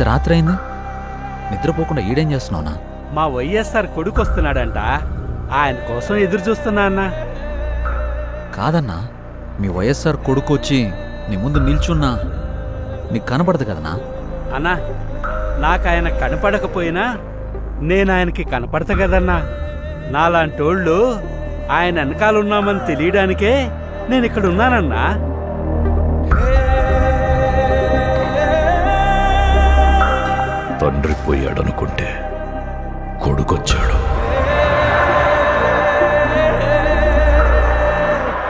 ఇంత రాత్రి అయింది, నిద్రపోకుండా ఈడేం చేస్తున్నావునా? మా వైఎస్ఆర్ కొడుకు వస్తున్నాడంట, ఆయన కోసం ఎదురు చూస్తున్నా అన్నా. కాదన్నా, మీ వైఎస్ఆర్ కొడుకు వచ్చి నీ ముందు నిల్చున్నా నీకు కనపడదు కదనా? అన్నా, నాకు ఆయన కనపడకపోయినా నేను ఆయనకి కనపడతా కదన్నా. నాలాంటోళ్ళు ఆయన వెనకాలన్నామని తెలియడానికే నేను ఇక్కడ ఉన్నానన్నా. తండ్రి పోయాడనుకుంటే కొడుకొచ్చాడు.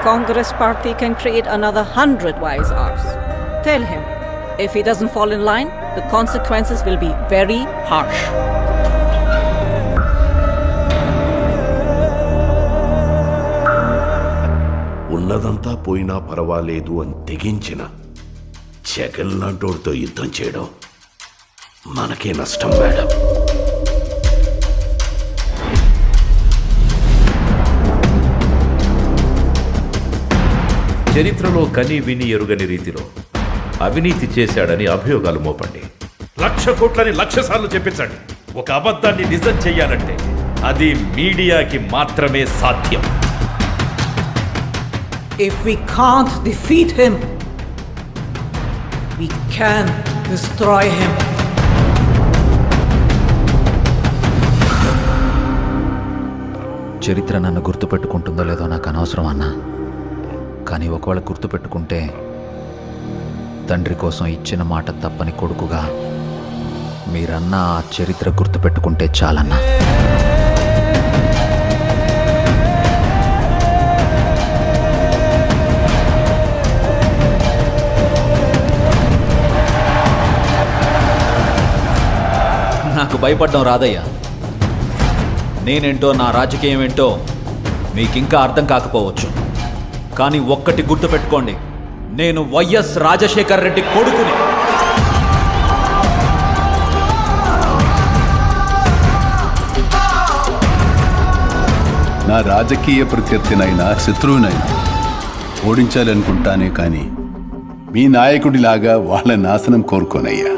Congress party can create another 100 YSRs. Tell him, if he doesn't fall in line, the consequences will be very harsh. ఉన్నదంతా పోయినా పర్వాలేదు అని తెగించిన జగన్ లాంటోడితో యుద్ధం చేయడం మనకే నష్టం మేడం. చరిత్రలో కని విని ఎరుగని రీతిలో అవినీతి చేశాడని అభియోగాలు మోపండి. 1,00,000 కోట్లని 1,00,000 సార్లు చెప్పించండి. ఒక అబద్ధాన్ని నిజం చెయ్యాలంటే అది మీడియాకి మాత్రమే సాధ్యం. If we can't defeat him, we can destroy him. చరిత్ర నన్ను గుర్తుపెట్టుకుంటుందో లేదో నాకు అనవసరం అన్నా, కానీ ఒకవేళ గుర్తుపెట్టుకుంటే తండ్రి కోసం ఇచ్చిన మాట తప్పని కొడుకుగా మీరన్నా ఆ చరిత్ర గుర్తుపెట్టుకుంటే చాలన్నా. నాకు భయపడడం రాదయ్యా. నేనేంటో, నా రాజకీయం ఏంటో మీకింకా అర్థం కాకపోవచ్చు, కానీ ఒక్కటి గుర్తుపెట్టుకోండి, నేను వైఎస్ రాజశేఖర్ రెడ్డి కొడుకుని. నా రాజకీయ ప్రత్యర్థినైనా శత్రువునైనా ఓడించాలనుకుంటానే కానీ మీ నాయకుడిలాగా వాళ్ళ నాశనం కోరుకోనయ్యా.